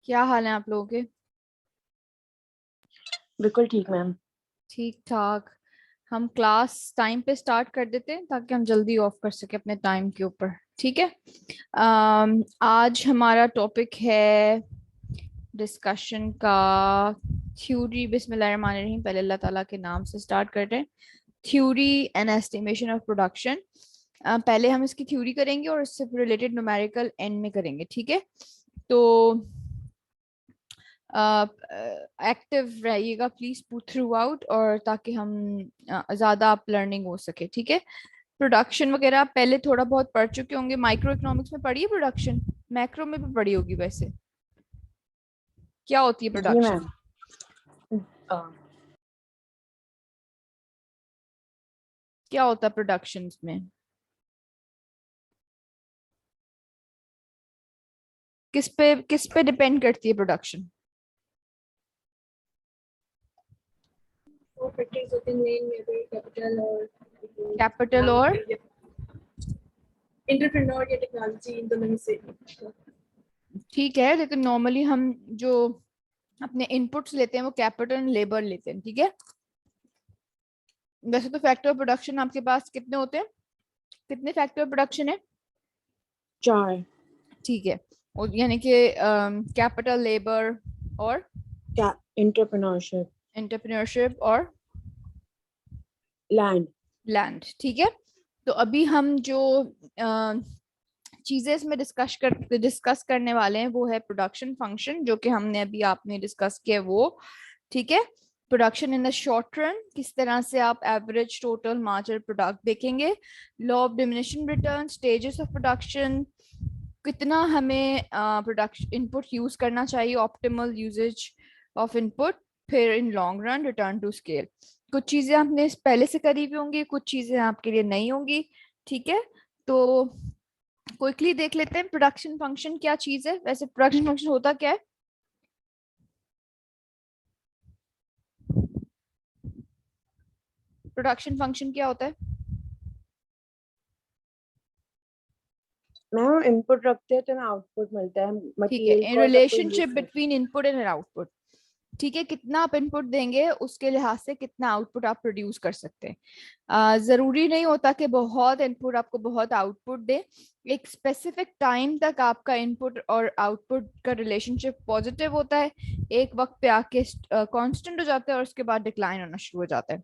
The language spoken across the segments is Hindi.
क्या हाल है आप लोगों के? बिल्कुल ठीक मैम। ठीक ठाक। हम क्लास टाइम पे स्टार्ट कर देते हैं ताकि हम जल्दी ऑफ कर सके अपने टाइम के ऊपर। ठीक है। आज हमारा टॉपिक है डिस्कशन का थ्योरी। बिस्मिल्लाहिर्रहमानिर्रहीम, पहले अल्लाह ताला के नाम से स्टार्ट करते हैं। Theory and estimation of production. पहले हम इसकी थ्योरी करेंगे और इससे रिलेटेड न्यूमेरिकल एंड में करेंगे। ठीक है। तो एक्टिव रहिएगा प्लीज थ्रू आउट, और ताकि हम ज्यादा आप लर्निंग हो सके। ठीक है। प्रोडक्शन वगैरह आप पहले थोड़ा बहुत पढ़ चुके होंगे। माइक्रो इकोनॉमिक्स में पढ़ी है प्रोडक्शन? मैक्रो में भी पढ़ी होगी वैसे। क्या होती है जी प्रोडक्शन? मैम। अ, क्या होता है प्रोडक्शन में? किस पे डिपेंड करती है प्रोडक्शन? वो फैक्टरीज होते हैं मेन में भी कैपिटल और कैपिटल और एंटरप्रेन्योर या टेक्नोलॉजी, इन दोनों में से। ठीक है, लेकिन नॉर्मली हम जो अपने इनपुट्स लेते हैं वो कैपिटल एंड लेबर लेते हैं। ठीक है। वैसे तो फैक्टर ऑफ प्रोडक्शन आपके पास कितने होते हैं? कितने फैक्टर ऑफ प्रोडक्शन है? 4। ठीक है। और यानी कि कैपिटल, लेबर और क्या? एंटरप्रेन्योरशिप, एंटरप्रेन्योरशिप और लैंड। लैंड। ठीक है। तो अभी हम जो चीजें इसमें डिस्कस करने वाले हैं वो है प्रोडक्शन फंक्शन, जो कि हमने अभी आपने डिस्कस किया वो। ठीक है। Production in the short run, किस तरह से आप एवरेज टोटल मार्जिनल प्रोडक्ट देखेंगे। Law of diminishing return, stages of production, कितना हमें प्रोडक्शन इनपुट यूज करना चाहिए, ऑप्टिमल यूजेज ऑफ इनपुट, फिर in long run return to scale. कुछ चीजें आपने पहले से करी हुई होंगी, कुछ चीजें आपके लिए नहीं होंगी। ठीक है। तो क्विकली देख लेते हैं प्रोडक्शन फंक्शन क्या चीज है। वैसे प्रोडक्शन फंक्शन होता क्या है? प्रोडक्शन फंक्शन क्या होता है? मैम इनपुट रखते हैं तो हमें आउटपुट मिलता है, ठीक है, मटेरियल इन को और सबको यूज रिलेशनशिप करते बिटवीन इनपुट एंड आउटपुट। ठीक है, कितना आप इनपुट देंगे उसके लिहाज से कितना आउटपुट आप प्रोड्यूस कर सकते हैं। जरूरी नहीं होता कि बहुत इनपुट आपको बहुत आउटपुट दे। एक स्पेसिफिक टाइम तक आपका इनपुट और आउटपुट का रिलेशनशिप पॉजिटिव होता है। एक वक्त पे आके कांस्टेंट हो जाता है और उसके बाद डिक्लाइन होना शुरू हो जाता है।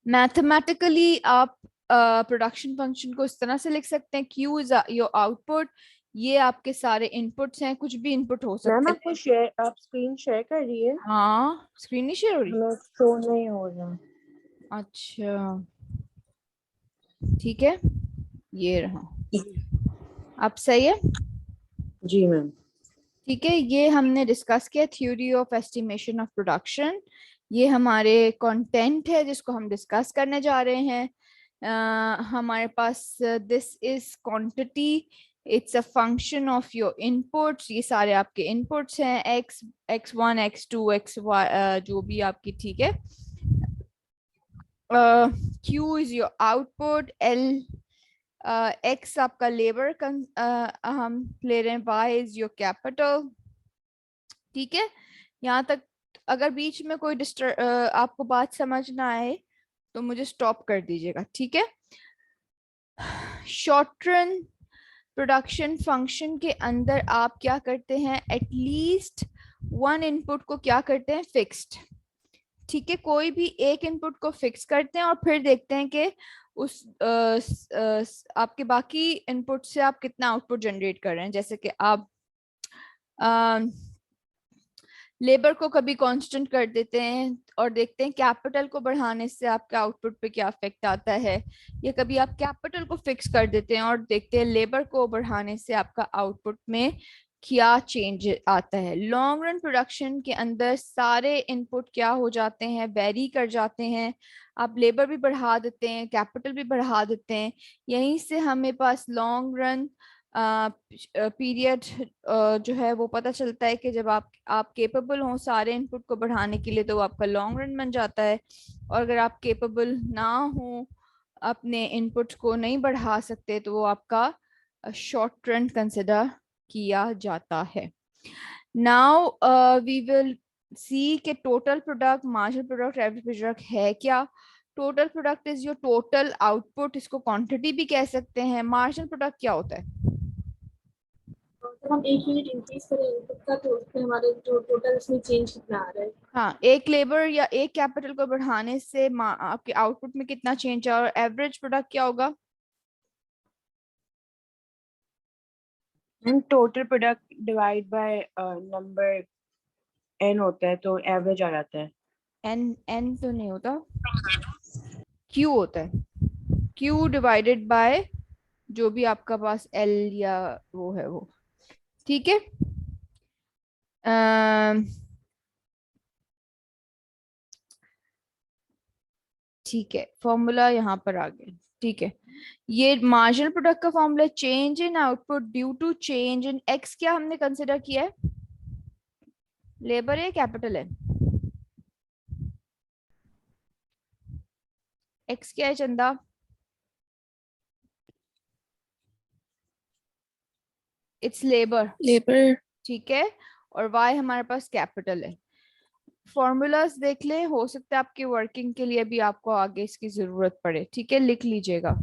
मैथमेटिकली आप प्रोडक्शन फंक्शन को इस तरह से लिख सकते हैं, क्यू इज योर आउटपुट। ये आपके सारे इनपुट्स हैं, कुछ भी इनपुट हो हैं। मैम सकते आपको हैं। शेयर, आप स्क्रीन शेयर कर रही है? हाँ, स्क्रीन नहीं शेयर हो रही? हमें शो नहीं हो रहा। अच्छा, ठीक है, ये रहा। अब सही है। जी मैम। ठीक है, ये हमने डिस्कस किया theory of estimation of production. ये हमारे कंटेंट है जिसको हम डिस्कस करने जा रहे हैं। हमारे पास this is quantity, it's a function of your inputs. ये सारे आपके इनपुट्स हैं, एक्स, x1 x2 xy, जो भी आपकी। ठीक है। Q is your output, L x आपका लेबर हम ले रहे हैं, Y इज योर कैपिटल। ठीक है। यहाँ तक अगर बीच में कोई आपको बात समझ ना आए तो मुझे स्टॉप कर दीजिएगा। ठीक है। शॉर्ट रन प्रोडक्शन फंक्शन के अंदर आप क्या करते हैं, एटलीस्ट वन इनपुट को क्या करते हैं, फिक्स्ड। ठीक है, कोई भी एक इनपुट को फिक्स करते हैं और फिर देखते हैं कि उस आपके बाकी इनपुट से आप कितना आउटपुट जनरेट कर रहे हैं। जैसे कि आप लेबर को कभी कांस्टेंट कर देते हैं और देखते हैं कैपिटल को बढ़ाने से आपके आउटपुट पे क्या इफेक्ट आता है, या कभी आप कैपिटल को फिक्स कर देते हैं और देखते हैं लेबर को बढ़ाने से आपका आउटपुट में क्या चेंज आता है। लॉन्ग रन प्रोडक्शन के अंदर सारे इनपुट क्या हो जाते हैं, वेरी कर जाते हैं। आप लेबर भी बढ़ा देते हैं, कैपिटल भी बढ़ा देते हैं। यहीं से हमें पास लॉन्ग रन पीरियड जो है वो पता चलता है कि जब आप केपेबल हो सारे इनपुट को बढ़ाने के लिए तो वो आपका लॉन्ग रन बन जाता है। और अगर आप केपेबल ना हो, अपने इनपुट को नहीं बढ़ा सकते, तो वो आपका शॉर्ट रन कंसिडर किया जाता है। नाउ वी विल सी के total product, marginal product, average product है क्या। Total product is your total output, इसको क्वांटिटी भी कह सकते हैं। मार्जिनल प्रोडक्ट क्या होता है? जब हम एक यूनिट इंक्रीज करें इनपुट का तो उसमें हमारे जो टोटल उसमें चेंज कितना आ रहा है। हाँ, एक लेबर या एक कैपिटल को बढ़ाने से आपके आउटपुट में कितना चेंज है। और एवरेज प्रोडक्ट क्या होगा? And total product divide by number n होता है तो एवरेज आ जाता है। एन, एन तो नहीं होता, क्यू होता है। क्यू डिवाइडेड बाय जो भी आपका पास एल या वो है वो। ठीक है। ठीक है, फॉर्मूला यहाँ पर आ गया। ठीक है, ये मार्जिनल प्रोडक्ट का formula, change in output due to change in X. क्या हमने कंसिडर किया है? लेबर है, कैपिटल है? एक्स क्या है चंदा? It's labour. लेबर। ठीक है, और वाई हमारे पास कैपिटल है। फॉर्मूलाज देख ले, हो सकता है आपकी वर्किंग के लिए भी आपको आगे इसकी जरूरत पड़े। ठीक है, लिख लीजिएगा।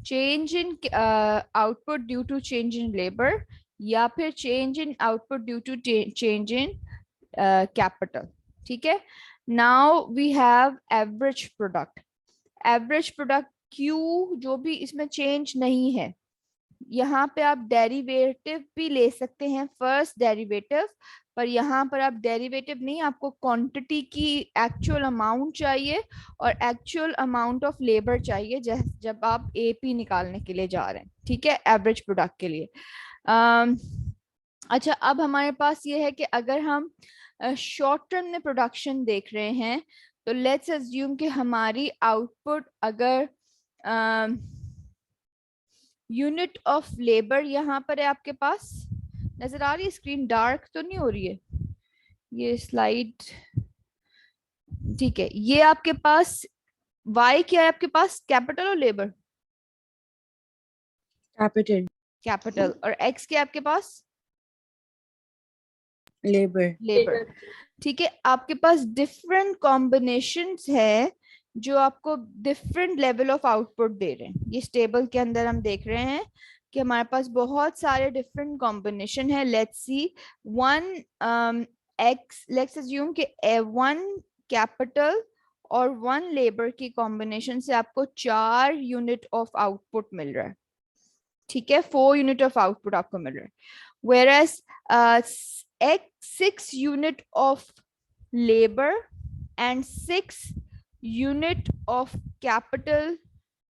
Change in output due to change in labour, या फिर change in output due to change in capital. ठीक है, now we have average product. Average product Q जो भी इसमें चेंज नहीं है, यहाँ पे आप डेरिवेटिव भी ले सकते हैं, फर्स्ट डेरिवेटिव। पर यहाँ पर आप डेरिवेटिव नहीं, आपको क्वांटिटी की एक्चुअल अमाउंट चाहिए और एक्चुअल अमाउंट ऑफ लेबर चाहिए जब आप एपी निकालने के लिए जा रहे हैं। ठीक है, एवरेज प्रोडक्ट के लिए। अच्छा, अब हमारे पास ये है कि अगर हम शॉर्ट टर्म में प्रोडक्शन देख रहे हैं, तो लेट्स अज्यूम कि हमारी आउटपुट अगर यूनिट ऑफ लेबर यहाँ पर है आपके पास, नजर आ रही है? स्क्रीन डार्क तो नहीं हो रही है ये स्लाइड? ठीक है, ये आपके पास वाई क्या है आपके पास, कैपिटल और लेबर? कैपिटल। कैपिटल। और एक्स क्या है आपके पास? लेबर। लेबर। ठीक है, आपके पास डिफरेंट कॉम्बिनेशंस है जो आपको डिफरेंट लेवल ऑफ आउटपुट दे रहे हैं। इस टेबल के अंदर हम देख रहे हैं कि हमारे पास बहुत सारे डिफरेंट कॉम्बिनेशन है। Let's see one x, let's assume कि वन कैपिटल और वन लेबर की कॉम्बिनेशन से आपको 4 यूनिट ऑफ आउटपुट मिल रहा है। ठीक है, 4 यूनिट ऑफ आउटपुट आपको मिल रहा है। whereas 6 unit of labor and 6 unit of capital,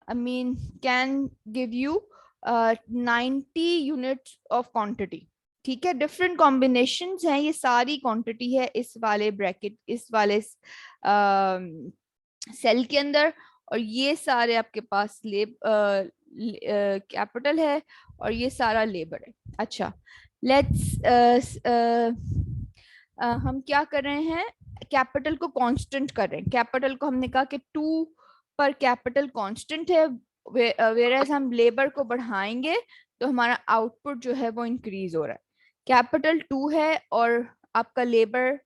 I mean, can give you 90 units of quantity. ठीक है, डिफरेंट कॉम्बिनेशंस हैं, ये सारी क्वांटिटी है इस वाले ब्रैकेट, इस वाले सेल के अंदर। और ये सारे आपके पास कैपिटल है और ये सारा लेबर है। अच्छा, लेट्स हम क्या कर रहे हैं, कैपिटल को कांस्टेंट कर रहे हैं। कैपिटल को हमने कहा कि 2 पर कैपिटल कांस्टेंट है, वेयरएज हम लेबर को बढ़ाएंगे तो हमारा आउटपुट जो है वो इंक्रीज हो रहा है। कैपिटल 2 है और आपका लेबर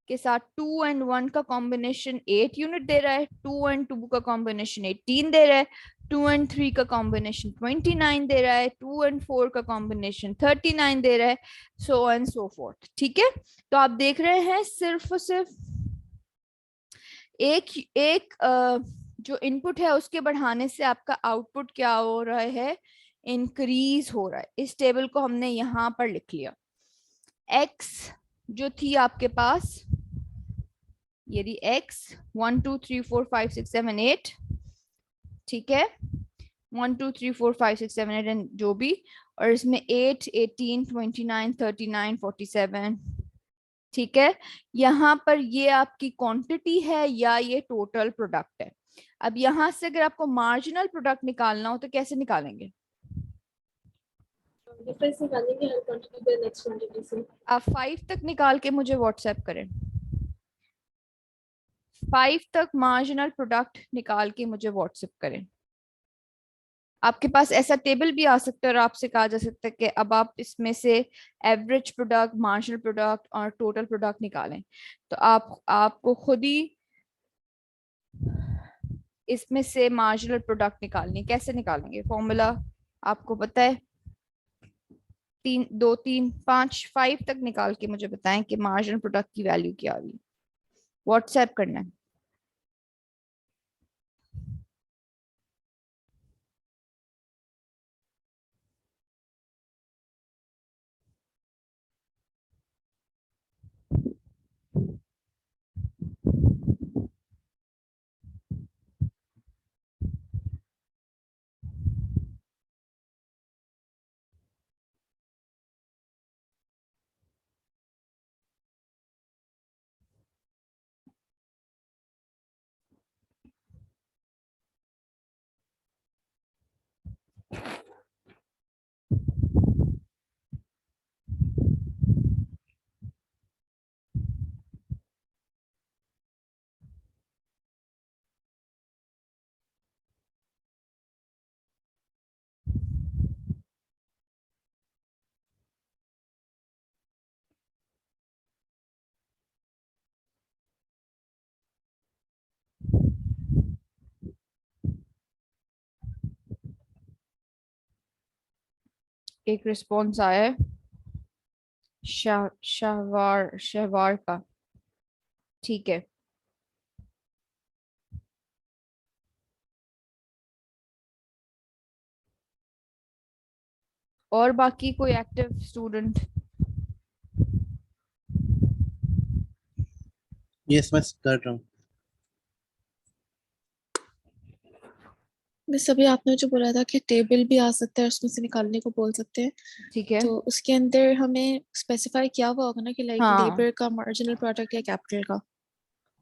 के साथ 2 and 1 का कॉम्बिनेशन 8 यूनिट दे रहा है, 2 and 2 का कॉम्बिनेशन 18 दे रहा है, 2 and 3 का कॉम्बिनेशन 29 दे रहा है, 2 and 4 का कॉम्बिनेशन 39 दे रहा है, सो एंड सो फोर्थ। ठीक है, तो आप देख रहे हैं सिर्फ और सिर्फ एक एक जो इनपुट है उसके बढ़ाने से आपका आउटपुट क्या हो रहा है, इंक्रीज हो रहा है। इस टेबल को हमने यहाँ पर लिख लिया। एक्स जो थी आपके पास, यदि एक्स 1 2 3 4 5 6 7 8, ठीक है, 1 2 3 4 5 6 7 8 एंड जो भी, और इसमें 8 18 29 39 47। ठीक है, यहाँ पर ये आपकी क्वांटिटी है या ये टोटल प्रोडक्ट है। अब यहाँ से अगर आपको मार्जिनल प्रोडक्ट निकालना हो तो कैसे निकालेंगे? डिफरेंस निकालेंगे हर क्वांटिटी पे नेक्स्ट क्वांटिटी से। आप 5 तक निकाल के मुझे व्हाट्सएप करें। 5 तक मार्जिनल प्रोडक्ट निकाल के मुझे व्हाट्सएप करें। आपके पास ऐसा टेबल भी आ सकता है और आपसे कहा जा सकता है कि अब आप इसमें से एवरेज प्रोडक्ट, मार्जिनल प्रोडक्ट और टोटल प्रोडक्ट निकालें। तो आपको खुद ही इसमें से मार्जिनल प्रोडक्ट निकालनी है। कैसे निकालेंगे? फॉर्मूला आपको पता है, 3 2 3 5 5 तक निकाल के मुझे बताएं कि मार्जिनल प्रोडक्ट की वैल्यू क्या आ रही। व्हाट्सएप करना है। एक रिस्पॉन्स आया है शहवार का। ठीक है, और बाकी कोई एक्टिव स्टूडेंट? यस मैं कर रहा हूँ। बस अभी आपने जो बोला था कि टेबल भी आ सकता है, उसमें से निकालने को बोल सकते हैं, ठीक है। तो उसके अंदर हमें स्पेसिफाई किया हुआ होगा ना कि लाइक हाँ, लेबर का मार्जिनल प्रोडक्ट या कैपिटल का।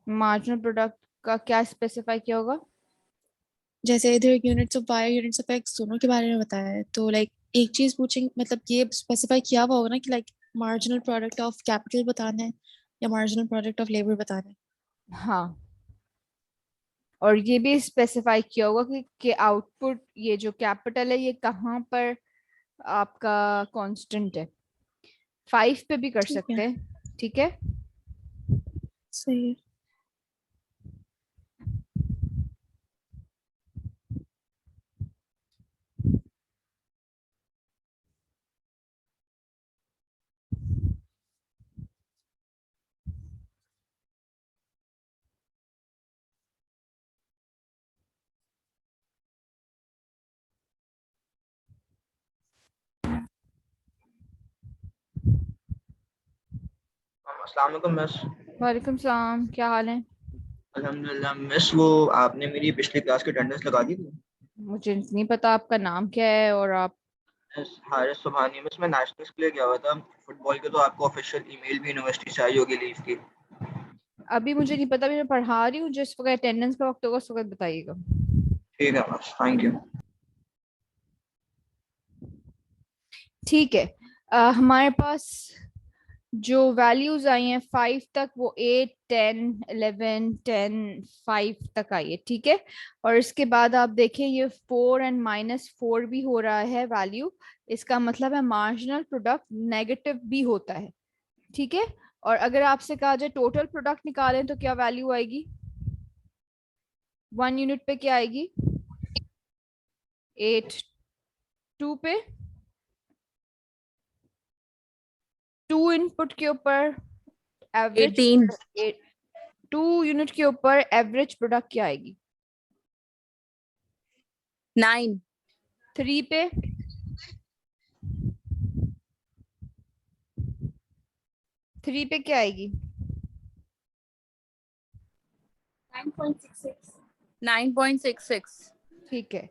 मार्जिनल प्रोडक्ट का क्या स्पेसिफाई किया होगा? जैसे इधर units of Y, units of X दोनों के बारे में बताया है, तो लाइक एक चीज पूछेंगे, मतलब ये स्पेसिफाई किया हुआ होगा ना कि like marginal product of capital बताना है या मार्जिनल प्रोडक्ट ऑफ लेबर बताना है। हाँ, और ये भी स्पेसिफाई किया होगा कि आउटपुट, ये जो कैपिटल है, ये कहाँ पर आपका कांस्टेंट है। 5 पे भी कर ठीक सकते है, हैं। ठीक है, सही है। अस्सलाम वालेकुम मिस। वालेकुम सलाम, क्या हाल है? अल्हम्दुलिल्लाह मिस, वो आपने मेरी पिछली क्लास की अटेंडेंस लगा दी थी। मुझे नहीं पता आपका नाम क्या है और आप। मिस हारिस सुबहानी मिस, मैं नेशनल्स के लिए गया हुआ था फुटबॉल के, तो आपको ऑफिशियल ईमेल भी यूनिवर्सिटी से आई होगी लीव की। अभी मुझे नहीं पता, मैं पढ़ा रही हूँ। जिस वक्त अटेंडेंस का वक्त होगा उस वक्त बताइएगा। ठीक है मिस, थैंक यू। ठीक है, हमारे पास जो वैल्यूज आई हैं 5 तक, वो 8 10 11 10 5 तक आई है। ठीक है, और इसके बाद आप देखें ये 4 एंड -4 भी हो रहा है वैल्यू। इसका मतलब है मार्जिनल प्रोडक्ट नेगेटिव भी होता है। ठीक है, और अगर आपसे कहा जाए टोटल प्रोडक्ट निकालें तो क्या वैल्यू आएगी? 1 यूनिट पे क्या आएगी? 8। 2 पे, 2 इनपुट के ऊपर एवरेज, 18 2 यूनिट के ऊपर एवरेज प्रोडक्ट क्या आएगी? 9 3 पे, 3 पे क्या आएगी? 9.66। 9.66। ठीक है,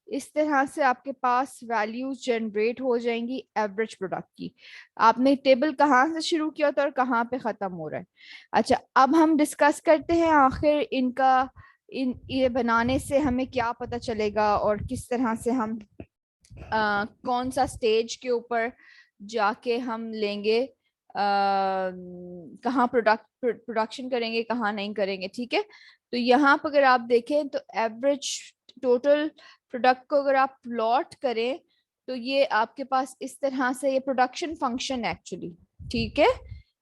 इस तरह से आपके पास वैल्यूज जनरेट हो जाएंगी एवरेज प्रोडक्ट की। आपने टेबल कहाँ से शुरू किया था और कहाँ पे खत्म हो रहा है? अच्छा, अब हम डिस्कस करते हैं आखिर इनका, ये बनाने से हमें क्या पता चलेगा और किस तरह से हम कौन सा स्टेज के ऊपर जाके हम लेंगे, कहाँ प्रोडक्शन करेंगे, कहाँ नहीं करेंगे। ठीक है, तो यहाँ पर अगर आप देखें तो एवरेज टोटल प्रोडक्ट को अगर आप प्लॉट करें तो ये आपके पास इस तरह से, ये प्रोडक्शन फंक्शन एक्चुअली, ठीक है,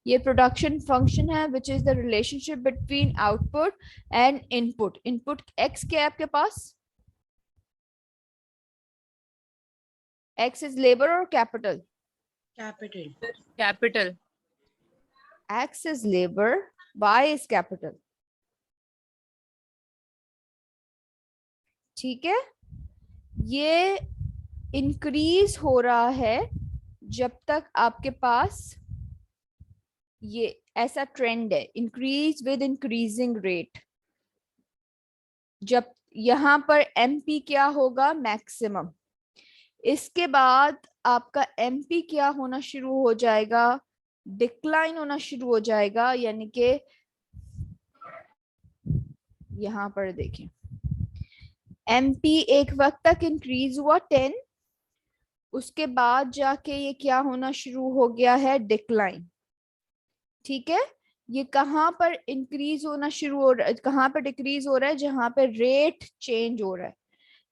ये प्रोडक्शन फंक्शन है which is the relationship between output and input. Input x क्या है आपके पास? एक्स इज लेबर और capital? Capital. Capital. X is labor, Y is capital. ठीक है, ये इंक्रीज हो रहा है जब तक आपके पास ये ऐसा ट्रेंड है, इंक्रीज विद इंक्रीजिंग रेट। जब यहां पर MP क्या होगा? मैक्सिमम। इसके बाद आपका MP क्या होना शुरू हो जाएगा? डिक्लाइन होना शुरू हो जाएगा, यानी कि यहां पर देखें MP एक वक्त तक इंक्रीज हुआ 10, उसके बाद जाके ये क्या होना शुरू हो गया है? डिक्लाइन। ठीक है, ये कहां पर इंक्रीज होना शुरू हो रहा है, कहां पर डिक्रीज हो रहा है? जहां पे रेट चेंज हो रहा है।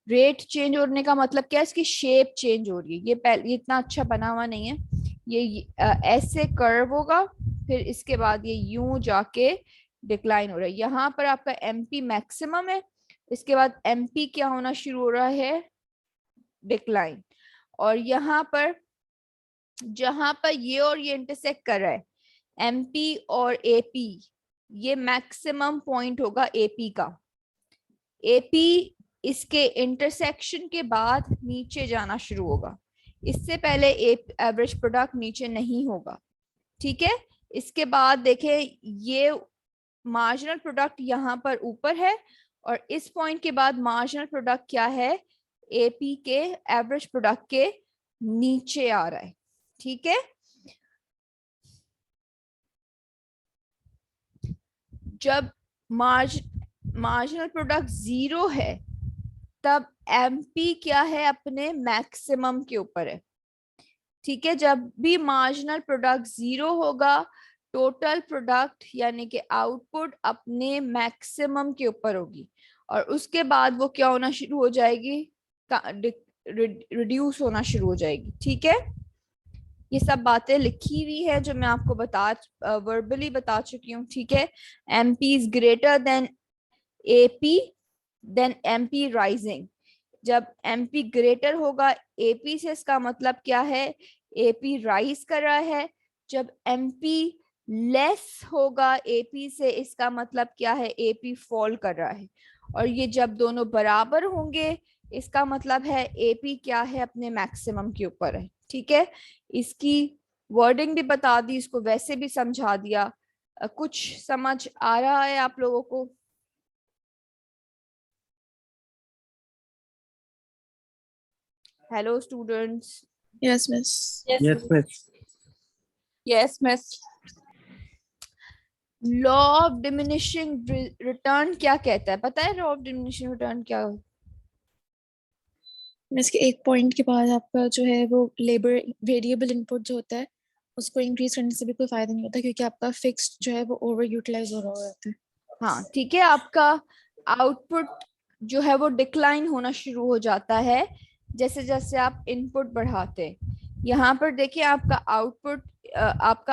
रेट चेंज होने का मतलब क्या है? इसकी शेप चेंज हो रही है। ये पहले इतना अच्छा बना हुआ नहीं है, ये ऐसे कर्व होगा, फिर इसके बाद ये यूं जाके डिक्लाइन हो रहा है। यहाँ पर आपका MP मैक्सिमम है, इसके बाद MP क्या होना शुरू हो रहा है? डिक्लाइन। और यहाँ पर जहां पर ये और ये इंटरसेक्ट कर रहा है, MP और AP, ये मैक्सिमम पॉइंट होगा AP का। AP इसके इंटरसेक्शन के बाद नीचे जाना शुरू होगा, इससे पहले एवरेज प्रोडक्ट नीचे नहीं होगा। ठीक है, इसके बाद देखें ये मार्जिनल प्रोडक्ट यहाँ पर ऊपर है, और इस पॉइंट के बाद मार्जिनल प्रोडक्ट क्या है? AP के एवरेज प्रोडक्ट के नीचे आ रहा है। ठीक है, जब मार्जिनल प्रोडक्ट 0 है तब MP क्या है? अपने मैक्सिमम के ऊपर है। ठीक है, जब भी मार्जिनल प्रोडक्ट 0 होगा, टोटल प्रोडक्ट यानी कि आउटपुट अपने मैक्सिमम के ऊपर होगी, और उसके बाद वो क्या होना शुरू हो जाएगी? रिड्यूस होना शुरू हो जाएगी। ठीक है, ये सब बातें लिखी हुई है जो मैं आपको वर्बली बता चुकी हूँ। ठीक है, MP is greater than AP, then MP rising. जब MP ग्रेटर होगा AP से, इसका मतलब क्या है? AP राइज कर रहा है। जब MP लेस होगा AP से, इसका मतलब क्या है? AP फॉल कर रहा है। और ये जब दोनों बराबर होंगे, इसका मतलब है AP क्या है? अपने मैक्सिमम के ऊपर है। ठीक है, इसकी वर्डिंग भी बता दी, इसको वैसे भी समझा दिया। कुछ समझ आ रहा है आप लोगों को? Hello students. Yes, miss. Yes, miss. Yes, miss. Law of diminishing return क्या कहता है? पता है लॉ ऑफ डिमिनिशिंग रिटर्न क्या? मिस के एक पॉइंट के बाद आपका जो है वो लेबर वेरिएबल इनपुट जो होता है उसको इंक्रीज करने से भी कोई फायदा नहीं होता, क्योंकि आपका फिक्स्ड जो है वो ओवर यूटिलाइज हो रहा होता है। हाँ ठीक है, आपका आउटपुट जो है वो डिक्लाइन होना शुरू हो जाता है जैसे जैसे आप इनपुट बढ़ाते हैं। यहाँ पर देखिए आपका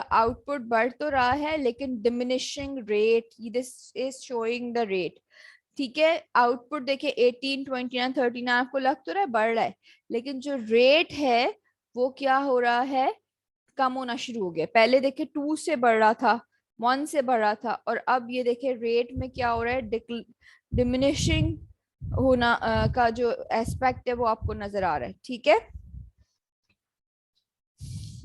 आउटपुट बढ़ तो रहा है, लेकिन diminishing rate, this is showing the rate. ठीक है, आउटपुट देखिए 18, 29, 39 आपको लग तो रहा है बढ़ रहा है, लेकिन जो रेट है वो क्या हो रहा है? कम होना शुरू हो गया। पहले देखिए 2 से बढ़ रहा था, 1 से बढ़ रहा था, और अब ये देखिए रेट में क्या हो रहा है? डिमिनिशिंग होना का जो एस्पेक्ट है वो आपको नजर आ रहा है। ठीक है,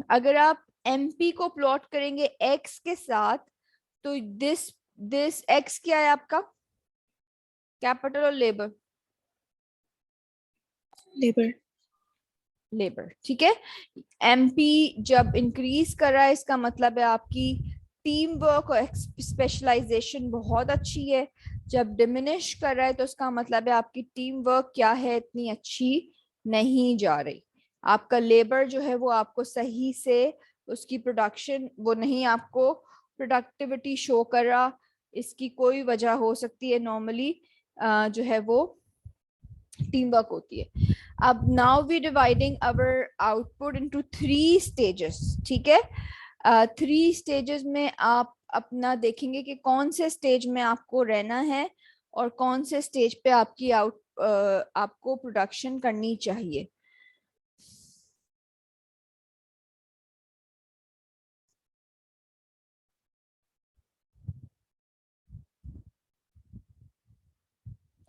अगर आप MP को प्लॉट करेंगे X के साथ, तो दिस X क्या है आपका? कैपिटल और लेबर? लेबर। लेबर। ठीक है, MP जब इंक्रीज कर रहा है, इसका मतलब है आपकी टीम वर्क और स्पेशलाइजेशन बहुत अच्छी है। जब डिमिनिश कर रहा है तो उसका मतलब है आपकी टीम वर्क क्या है? इतनी अच्छी नहीं जा रही। आपका लेबर जो है वो आपको सही से उसकी प्रोडक्शन, वो नहीं आपको प्रोडक्टिविटी शो कर रहा। इसकी कोई वजह हो सकती है, नॉर्मली जो है वो टीम वर्क होती है। अब now we dividing our output into 3 stages, ठीक है। 3 स्टेजेस में आप अपना देखेंगे कि कौन से स्टेज में आपको रहना है और कौन से स्टेज पे आपकी आपको प्रोडक्शन करनी चाहिए।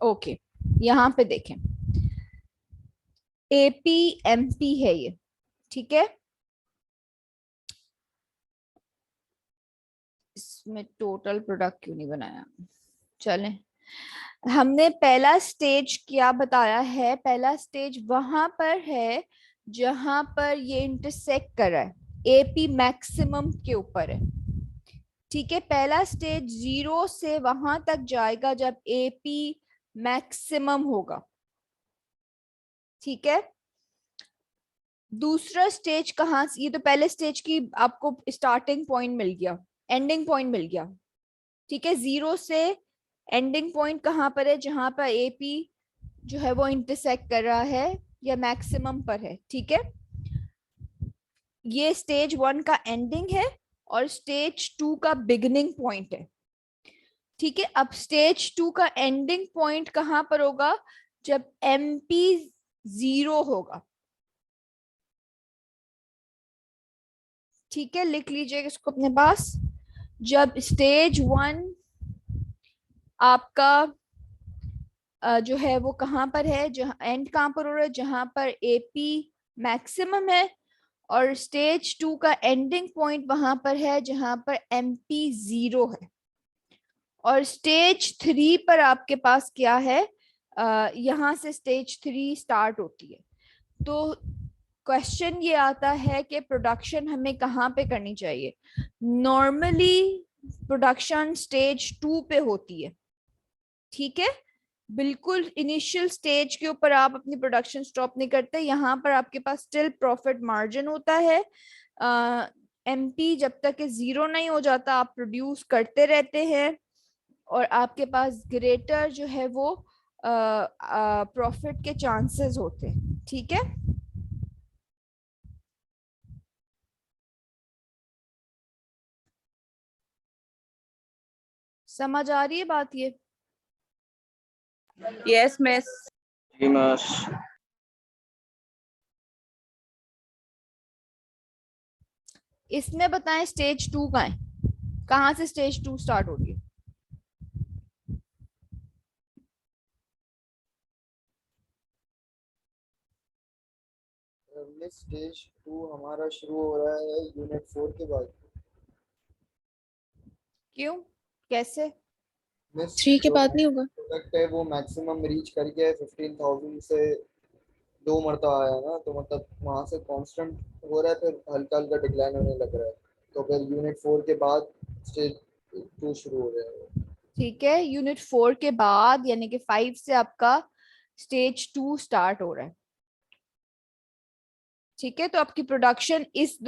ओके, यहाँ पे देखें APMP है ये, ठीक है। इसमें टोटल प्रोडक्ट क्यों नहीं बनाया, चलें। हमने पहला स्टेज क्या बताया है, पहला स्टेज वहां पर है जहां पर ये इंटरसेक्ट कर रहा है, AP मैक्सिमम के ऊपर है, ठीक है। पहला स्टेज 0 से वहां तक जाएगा जब AP मैक्सिमम होगा, ठीक है। दूसरा स्टेज कहाँ से, ये तो पहले स्टेज की आपको स्टार्टिंग पॉइंट मिल गया, एंडिंग पॉइंट मिल गया, ठीक है। 0 से एंडिंग पॉइंट कहाँ पर है, जहां पर AP जो है वो इंटरसेक्ट कर रहा है या मैक्सिमम पर है, ठीक है। ये स्टेज 1 का एंडिंग है और स्टेज 2 का बिगिनिंग पॉइंट है, ठीक है। अब स्टेज 2 का एंडिंग पॉइंट कहां पर होगा, जब MP 0 होगा, ठीक है। लिख लीजिएगा इसको अपने पास। जब स्टेज 1 आपका जो है वो कहां पर है, जहां एंड कहां पर हो रहा है, जहां पर AP मैक्सिमम है, और स्टेज 2 का एंडिंग पॉइंट वहां पर है जहां पर MP 0 है, और स्टेज 3 पर आपके पास क्या है, यहां से स्टेज 3 स्टार्ट होती है। तो क्वेश्चन ये आता है कि प्रोडक्शन हमें कहाँ पे करनी चाहिए। नॉर्मली प्रोडक्शन स्टेज 2 पे होती है, ठीक है। बिल्कुल इनिशियल स्टेज के ऊपर आप अपनी प्रोडक्शन स्टॉप नहीं करते, यहाँ पर आपके पास स्टिल प्रॉफिट मार्जिन होता है। MP जब तक कि 0 नहीं हो जाता आप प्रोड्यूस करते रहते हैं, और आपके पास ग्रेटर जो है वो प्रॉफिट के चांसेस होते हैं, ठीक है। समझ आ रही है बात ये? Yes, miss. जी मिस। इसमें बताएं स्टेज 2 का है, कहाँ से स्टेज 2 स्टार्ट हो रही है। स्टेज 2 हमारा शुरू हो रहा है यूनिट 4 के बाद। क्यों, कैसे? 3 के बाद नहीं होगा? प्रोडक्ट है वो मैक्सिमम रीच कर गया है 15,000 से 2 मरतबा आया ना, तो मतलब वहाँ से कांस्टेंट हो रहा है, फिर हल्का हल्का डिक्लाइन होने लग रहा है, तो फिर यूनिट 4 के बाद स्टेज 2 शुरू हो रहा है। ठीक है, यूनिट 4 के बाद यानी कि 5 से आपका स्टेज 2 स्टार्ट हो रहा है, ठीक है। तो आपकी प्रोडक्शन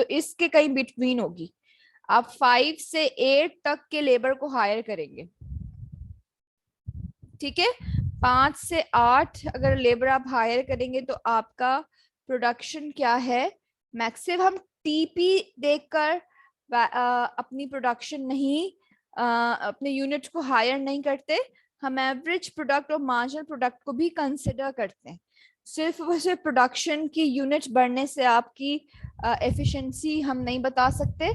इसके कहीं बिटवीन होगी। आप 5 से 8 तक के लेबर को हायर करेंगे, ठीक है। 5 से 8 अगर लेबर आप हायर करेंगे तो आपका प्रोडक्शन क्या है, मैक्सिमम TP देखकर अपनी प्रोडक्शन नहीं, अपने यूनिट्स को हायर नहीं करते। हम एवरेज प्रोडक्ट और मार्जिनल प्रोडक्ट को भी कंसिडर करते हैं। सिर्फ वैसे प्रोडक्शन की यूनिट्स बढ़ने से आपकी एफिशिएंसी हम नहीं बता सकते।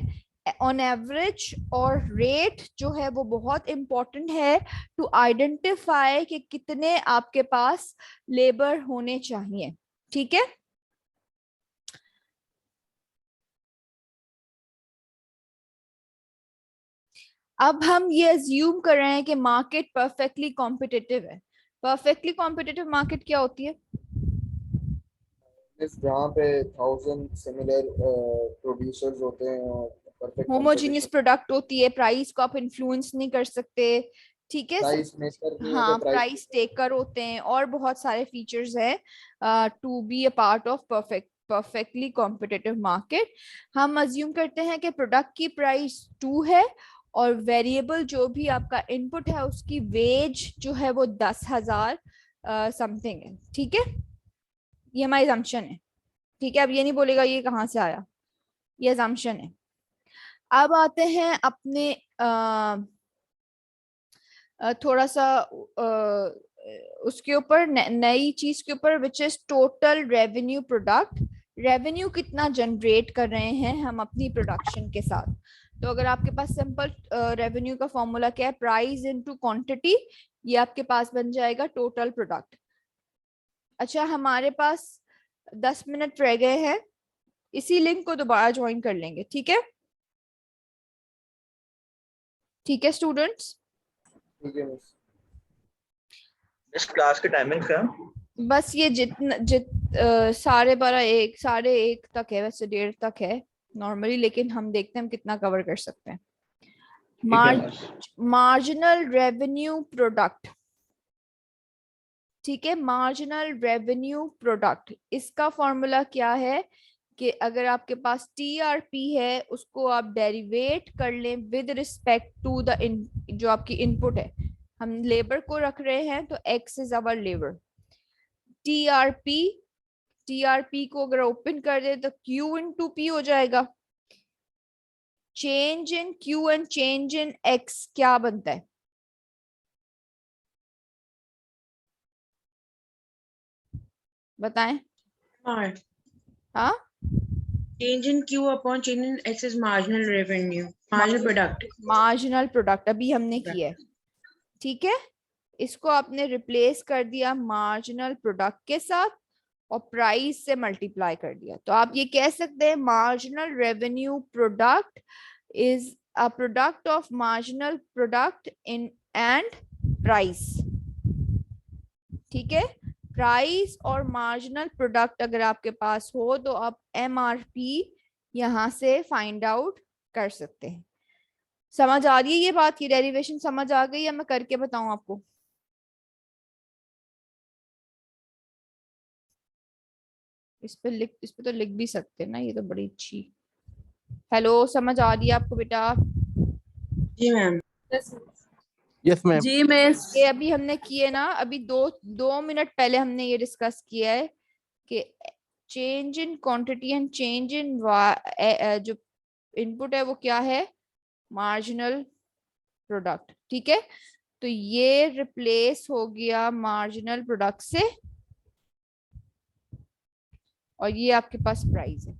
ऑन एवरेज और रेट जो है वो बहुत इंपॉर्टेंट है टू आइडेंटिफाई कि कितने आपके पास लेबर होने चाहिए, ठीक है। अब हम ये अज्यूम कर रहे हैं कि मार्केट परफेक्टली कॉम्पिटिटिव है। परफेक्टली कॉम्पिटिटिव मार्केट क्या होती है? जहाँ पे 1000 सिमिलर प्रोड्यूसर्स होते हैं और परफेक्ट होमोजीनियस प्रोडक्ट होती है, प्राइस को आप इन्फ्लुएंस नहीं कर सकते, ठीक है। प्राइस मेकर नहीं है, हाँ, तो प्राइस टेकर होते हैं और बहुत सारे फीचर्स हैं to be a part of perfectly competitive market. हम अज्यूम करते हैं कि प्रोडक्ट की प्राइस 2 है और वेरिएबल जो भी आपका इनपुट है उसकी वेज जो है वो 10,000 समथिंग है, ठीक है, ये हमारी assumption है, ठीक है। अब ये नहीं बोलेगा ये कहाँ से आया, ये assumption है। अब आते हैं अपने थोड़ा सा उसके ऊपर नई चीज के ऊपर, which is total revenue product. Revenue कितना जनरेट कर रहे हैं हम अपनी प्रोडक्शन के साथ। तो अगर आपके पास सिंपल रेवेन्यू का फॉर्मूला क्या है, प्राइस इनटू क्वांटिटी, ये आपके पास बन जाएगा टोटल प्रोडक्ट। अच्छा, हमारे पास 10 मिनट रह गए हैं, इसी लिंक को दोबारा ज्वाइन कर लेंगे, ठीक है, ठीक है स्टूडेंट्स। ठीक है मिस। इस क्लास के टाइमिंग क्या है? बस ये साढ़े 1 तक है, वैसे 1:30 तक है नॉर्मली, लेकिन हम देखते हैं हम कितना कवर कर सकते हैं। मार्जिनल रेवेन्यू प्रोडक्ट, ठीक है, मार्जिनल रेवेन्यू प्रोडक्ट, इसका फॉर्मूला क्या है कि अगर आपके पास TRP है उसको आप डेरिवेट कर लें विद रिस्पेक्ट टू द जो आपकी इनपुट है। हम लेबर को रख रहे हैं तो X is our labour. TRP को अगर ओपन कर दे तो Q इंटू P हो जाएगा। Change in Q and change in X क्या बनता है? बताएं। हाँ, Change in Q upon change in X is marginal revenue, marginal product. Marginal product अभी हमने किया है, ठीक है। इसको आपने रिप्लेस कर दिया मार्जिनल प्रोडक्ट के साथ और प्राइस से मल्टीप्लाई कर दिया, तो आप ये कह सकते हैं marginal revenue product is a product of marginal product in and price, ठीक है। प्राइस और मार्जिनल प्रोडक्ट अगर आपके पास हो तो आप MRP यहां से फाइंड आउट कर सकते हैं। समझ आ रही है ये बात की? डेरिवेशन समझ आ गई या मैं करके बताऊं आपको? इस पे तो लिख भी सकते हैं ना, ये तो बड़ी अच्छी। हेलो, समझ आ रही है आपको बेटा? जी मैम। Yes ma'am. जी मिस। ये अभी हमने किए ना, अभी 2 मिनट पहले हमने ये डिस्कस किया है कि change in quantity and change in जो इनपुट है वो क्या है, मार्जिनल प्रोडक्ट, ठीक है। तो ये रिप्लेस हो गया मार्जिनल प्रोडक्ट से और ये आपके पास प्राइस है,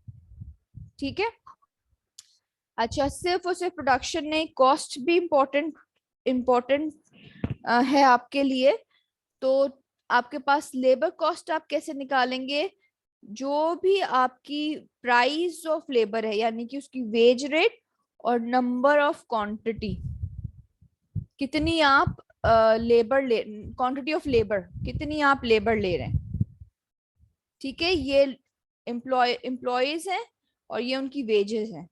ठीक है। अच्छा, सिर्फ और सिर्फ प्रोडक्शन नहीं, कॉस्ट भी इम्पोर्टेंट है आपके लिए। तो आपके पास लेबर कॉस्ट आप कैसे निकालेंगे? जो भी आपकी प्राइस ऑफ लेबर है, यानी कि उसकी वेज रेट और नंबर ऑफ क्वांटिटी, कितनी आप क्वांटिटी ऑफ लेबर, कितनी आप लेबर ले रहे हैं, ठीक है। ये एम्प्लॉयज हैं और ये उनकी वेजेस हैं।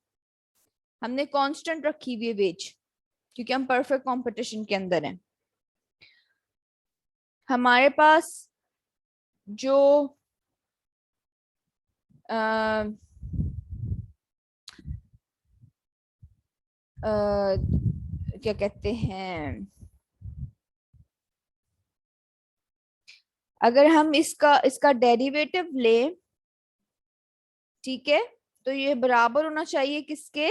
हमने कांस्टेंट रखी हुई है वेज, क्योंकि हम परफेक्ट कंपटीशन के अंदर हैं। हमारे पास जो क्या कहते हैं, अगर हम इसका डेरिवेटिव लें, ठीक है, तो ये बराबर होना चाहिए किसके?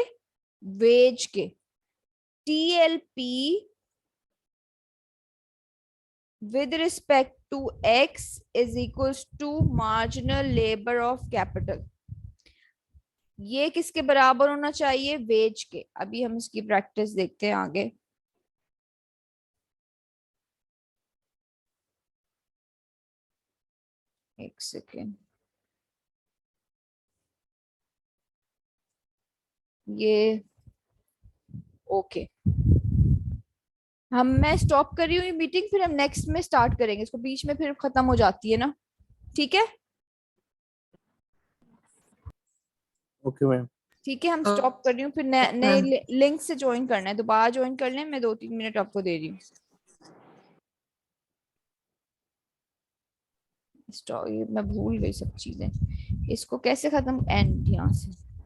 वेज के। TLP with respect to X is equals to marginal labor of capital। ये किसके बराबर होना चाहिए? वेज के। अभी हम इसकी प्रैक्टिस देखते हैं आगे। एक सेकेंड, ये ओके, मैं स्टॉप कर रही हूँ ये मीटिंग, फिर हम नेक्स्ट में स्टार्ट करेंगे इसको, बीच में फिर खत्म हो जाती है ना, ठीक है। Okay ma'am. ठीक है, हम स्टॉप कर रही हूँ, फिर नए लिंक से ज्वाइन करना है, दोबारा ज्वाइन कर लें, मैं 2-3 मिनट आपको दे रही हूँ। मैं भूल गई सब चीजें, इसको कैसे खत्म, एंड यहाँ से